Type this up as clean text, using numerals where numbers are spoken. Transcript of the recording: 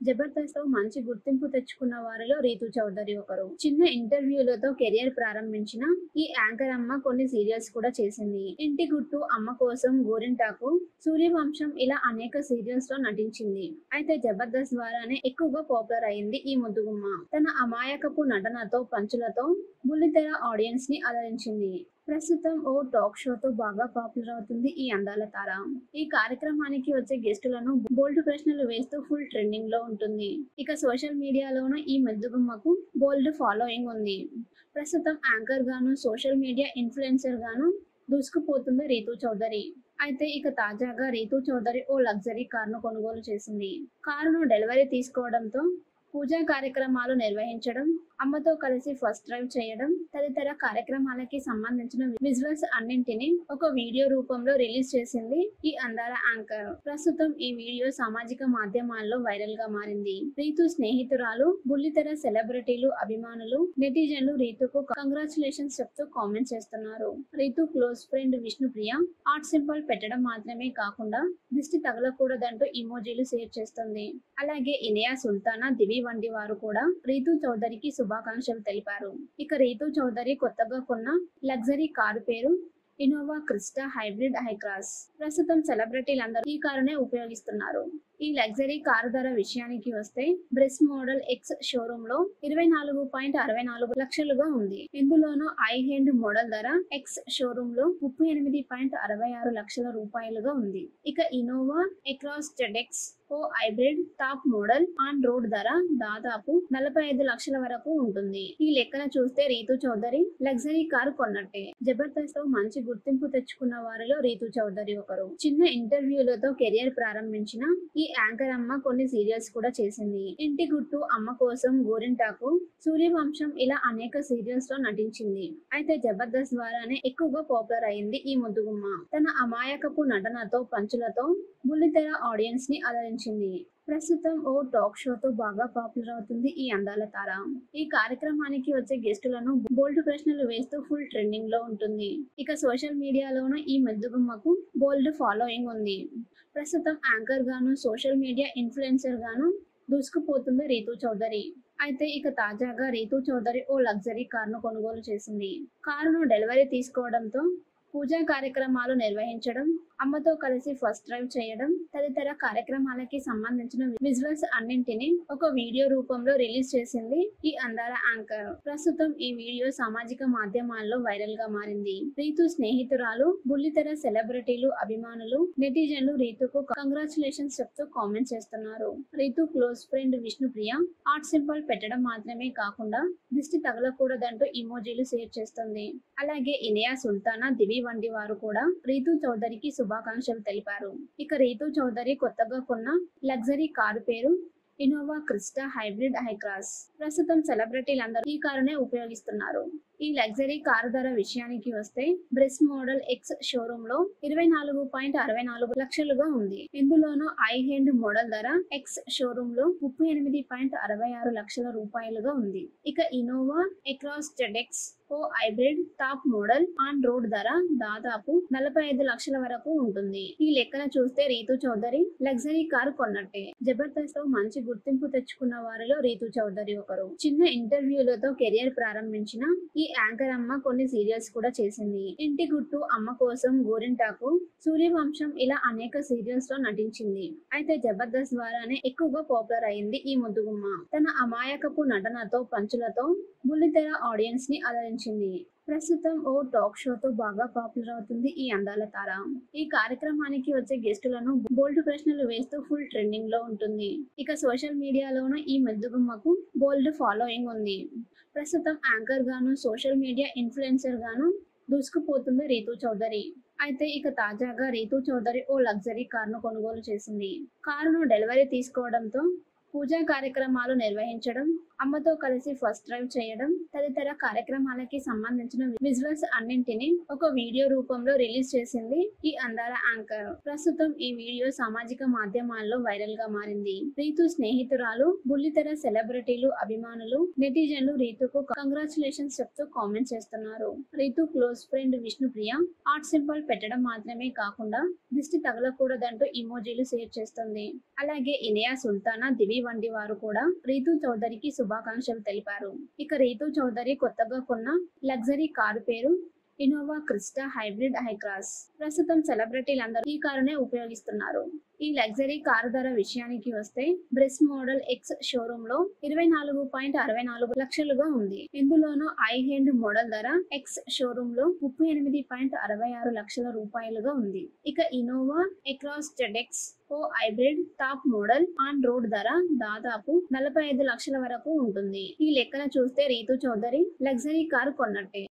జబర్దస్త్‌లో మంచి గుర్తింపు తెచ్చుకున్న వారిలో రీతూ చౌదరి ఒకరు. చిన్న ఇంటర్వ్యూలతో కెరియర్ ప్రారంభించిన ఈ యాంకర్ అమ్మ కొన్ని సీరియల్స్ కూడా చేసింది. ఇంటి గుట్టు, అమ్మ కోసం, గోరింటాకు, సూర్యవంశం ఇలా అనేక సీరియల్స్ లో నటించింది. అయితే జబర్దస్త్ ద్వారానే ఎక్కువగా పాపులర్ అయింది ఈ ముద్దుగుమ్మ. తన అమాయకపు నటనతో, పంచులతో బుల్లితెర ఆడియన్స్ ని అలరించింది. ప్రస్తుతం ఓ టాక్ షోతో బాగా పాపులర్ అవుతుంది ఈ అందాల తార. ఈ కార్యక్రమానికి వచ్చే గెస్టులను బోల్డ్ ప్రశ్నలు వేస్తూ ఫుల్ ట్రెండింగ్ లో ఉంటుంది. ఇక సోషల్ మీడియాలోనూ ఈ ముద్దుగుమ్మకు బోల్డ్ ఫాలోయింగ్ ఉంది. ప్రస్తుతం యాంకర్ గాను, సోషల్ మీడియా ఇన్ఫ్లుయెన్సర్ గాను దూసుకుపోతుంది రీతూ చౌదరి. అయితే ఇక తాజాగా రీతూ చౌదరి ఓ లగ్జరీ కారును కొనుగోలు చేసింది. కారును డెలివరీ తీసుకోవడంతో పూజా కార్యక్రమాలు నిర్వహించడం, అమ్మతో కలిసి ఫస్ట్ డ్రైవ్ చేయడం తదితర కార్యక్రమాలకి సంబంధించిన విజువల్స్ అన్నింటినీ ఒక వీడియో రూపంలో రిలీజ్ చేసింది ఈ అందాల యాంకర్. ప్రస్తుతం ఈ వీడియో సామాజిక మాధ్యమాల్లో వైరల్ గా మారింది. రీతు స్నేహితురాలు, బుల్లితెర సెలబ్రిటీలు, అభిమానులు, నెటిజన్లు రీతుకు కంగ్రాచులేషన్స్ చెప్తూ కామెంట్ చేస్తున్నారు. Ritu close friend Vishnupriya heart symbol పెట్టడం మాత్రమే కాకుండా దిష్టి తగలకూడదంటూ ఇమోజీలు షేర్ చేస్తుంది. అలాగే ఇనియా సుల్తానా, దివి వంటి వారు కూడా రీతూ చౌదరికి శుభాకాంక్షలు తెలిపారు. ఇక రీతూ చౌదరి కొత్తగా కొన్న లగ్జరీ కారు పేరు Innova Crysta hybrid high cross. ప్రస్తుతం సెలబ్రిటీలందరూ ఈ కారునే ఉపయోగిస్తున్నారు. ఈ లగ్జరీ కారు ధర విషయానికి వస్తే బ్రెస్ మోడల్ ఎక్స్ షోరూమ్ లో 24.64 లక్షలుగా ఉంది. ఇందులోనూ ఐ హెండ్ మోడల్ ధర ఎక్స్ షోరూమ్ లో 38.66 లక్షల రూపాయలుగా ఉంది. ఇక Innova Hycross ZX O hybrid top model on road ధర దాదాపు 45 లక్షల వరకు ఉంటుంది. ఈ లెక్కన చూస్తే రీతూ చౌదరి లగ్జరీ కారు కొన్నట్టే. జబర్దస్త్ లో మంచి గుర్తింపు తెచ్చుకున్న వారిలో రీతూ చౌదరి ఒకరు. చిన్న ఇంటర్వ్యూలతో కెరియర్ ప్రారంభించిన ఈ యాంకర్ అమ్మ కొన్ని సీరియల్స్ కూడా చేసింది. ఇంటి గుట్టు, అమ్మ కోసం, గోరింటాకు, సూర్యవంశం ఇలా అనేక సీరియల్స్ లో నటించింది. అయితే జబర్దస్త్ ద్వారానే ఎక్కువగా పాపులర్ అయింది ఈ ముద్దుగుమ్మ. తన అమాయకపు నటనతో, పంచులతో బుల్లితెర ఆడియన్స్ ని అలరించింది. ప్రస్తుతం ఓ టాక్ షోతో బాగా పాపులర్ అవుతుంది ఈ అందాల తార. ఈ కార్యక్రమానికి వచ్చే గెస్టులను బోల్డ్ ప్రశ్నలు వేస్తూ ఫుల్ ట్రెండింగ్ లో ఉంటుంది. ఇక సోషల్ మీడియాలోనూ ఈ ముద్దుగుమ్మకు బోల్డ్ ఫాలోయింగ్ ఉంది. ప్రస్తుతం యాంకర్ గాను, సోషల్ మీడియా ఇన్ఫ్లుయెన్సర్ గాను దూసుకుపోతుంది రీతూ చౌదరి. అయితే ఇక తాజాగా రీతూ చౌదరి ఓ లగ్జరీ కారును కొనుగోలు చేసింది. కారును డెలివరీ తీసుకోవడంతో పూజా కార్యక్రమాలు నిర్వహించడం, అమ్మతో కలిసి ఫస్ట్ డ్రైవ్ చేయడం తదితర కార్యక్రమాలకి సంబంధించిన విజువల్స్ అన్నింటినీ ఒక వీడియో రూపంలో రిలీజ్ చేసింది ఈ అందాల యాంకర్. ప్రస్తుతం ఈ వీడియో సామాజిక మాధ్యమాల్లో వైరల్ గా మారింది. రీతు స్నేహితురాలు, బుల్లితెర సెలబ్రిటీలు, అభిమానులు, నెటిజన్లు రీతుకు కంగ్రాచులేషన్స్ చెప్తూ కామెంట్ చేస్తున్నారు. Ritu close friend Vishnupriya heart symbol పెట్టడం మాత్రమే కాకుండా దిష్టి తగలకూడదంటూ ఇమోజీలు షేర్ చేస్తుంది. అలాగే ఇనియా సుల్తానా, దివి వంటి వారు కూడా రీతూ చౌదరికి శుభాకాంక్షలు తెలిపారు. ఇక రీతూ చౌదరి కొత్తగా కొన్న లగ్జరీ కారు పేరు Innova Crysta hybrid high cross. ప్రస్తుతం సెలబ్రిటీలందరూ ఈ కారునే ఉపయోగిస్తున్నారు. ఈ లగ్జరీ కారు ధర విషయానికి వస్తే బ్రెస్ మోడల్ ఎక్స్ షోరూమ్ లో 24.64 లక్షలుగా ఉంది. ఇందులోనూ ఐ హెండ్ మోడల్ ధర ఎక్స్ షోరూమ్ లో 38.66 లక్షల రూపాయలుగా ఉంది. ఇక Innova Hycross ZX O hybrid top model on road ధర దాదాపు 45 లక్షల వరకు ఉంటుంది. ఈ లెక్కన చూస్తే రీతూ చౌదరి లగ్జరీ కారు కొన్నట్టే. జబర్దస్త్ లో మంచి గుర్తింపు తెచ్చుకున్న వారిలో రీతూ చౌదరి ఒకరు. చిన్న ఇంటర్వ్యూలతో కెరియర్ ప్రారంభించిన ఈ యాంకర్ అమ్మ కొన్ని సీరియల్స్ కూడా చేసింది. ఇంటి గుట్టు, అమ్మ కోసం, గోరింటాకు, సూర్యవంశం ఇలా అనేక సీరియల్స్ లో నటించింది. అయితే జబర్దస్త్ ద్వారానే ఎక్కువగా పాపులర్ అయింది ఈ ముద్దుగుమ్మ. తన అమాయకపు నటనతో, పంచులతో బుల్లితెర ఆడియన్స్ ని అలరించింది. ప్రస్తుతం ఓ టాక్ షోతో బాగా పాపులర్ అవుతుంది ఈ అందాల తార. ఈ కార్యక్రమానికి వచ్చే గెస్టులను బోల్డ్ ప్రశ్నలు వేస్తూ ఫుల్ ట్రెండింగ్ లో ఉంటుంది. ఇక సోషల్ మీడియాలోనూ ఈ ముద్దుగుమ్మకు బోల్డ్ ఫాలోయింగ్ ఉంది. ప్రస్తుతం యాంకర్ గాను, సోషల్ మీడియా ఇన్ఫ్లుయెన్సర్ గాను దూసుకుపోతుంది రీతూ చౌదరి. అయితే ఇక తాజాగా రీతూ చౌదరి ఓ లగ్జరీ కారును కొనుగోలు చేసింది. కారును డెలివరీ తీసుకోవడంతో పూజా కార్యక్రమాలు నిర్వహించడం, అమ్మతో కలిసి ఫస్ట్ డ్రైవ్ చేయడం తదితర కార్యక్రమాలకి సంబంధించిన విజువల్స్ అన్నింటినీ ఒక వీడియో రూపంలో రిలీజ్ చేసింది ఈ అందాల యాంకర్. ప్రస్తుతం ఈ వీడియో సామాజిక మాధ్యమాల్లో వైరల్ గా మారింది. రీతు స్నేహితురాలు, బుల్లితెర సెలబ్రిటీలు, అభిమానులు, నెటిజన్లు రీతుకు కంగ్రాచులేషన్స్ చెప్తూ కామెంట్ చేస్తున్నారు. Ritu close friend Vishnupriya heart symbol పెట్టడం మాత్రమే కాకుండా దిష్టి తగలకూడదంటూ ఇమోజీలు షేర్ చేస్తుంది. అలాగే ఇనియా సుల్తానా, దివి వంటి వారు కూడా రీతూ చౌదరికి శుభాకాంక్షలు తెలిపారు. ఇక రీతూ చౌదరి కొత్తగా కొన్న లగ్జరీ కారు పేరు Innova Crysta hybrid high cross. ప్రస్తుతం సెలబ్రిటీలందరూ ఈ కారునే ఉపయోగిస్తున్నారు. ఈ లగ్జరీ కారు ధర విషయానికి వస్తే బ్రెస్ మోడల్ ఎక్స్ షోరూమ్ లో 24.64 లక్షలుగా ఉంది. ఇందులోనూ ఐ హెండ్ మోడల్ ధర ఎక్స్ షోరూమ్ లో 38.66 లక్షల రూపాయలుగా ఉంది. ఇక Innova Hycross ZX O hybrid top model on road ధర దాదాపు 45 లక్షల వరకు ఉంటుంది. ఈ లెక్కన చూస్తే రీతూ చౌదరి లగ్జరీ కారు కొన్నట్టే.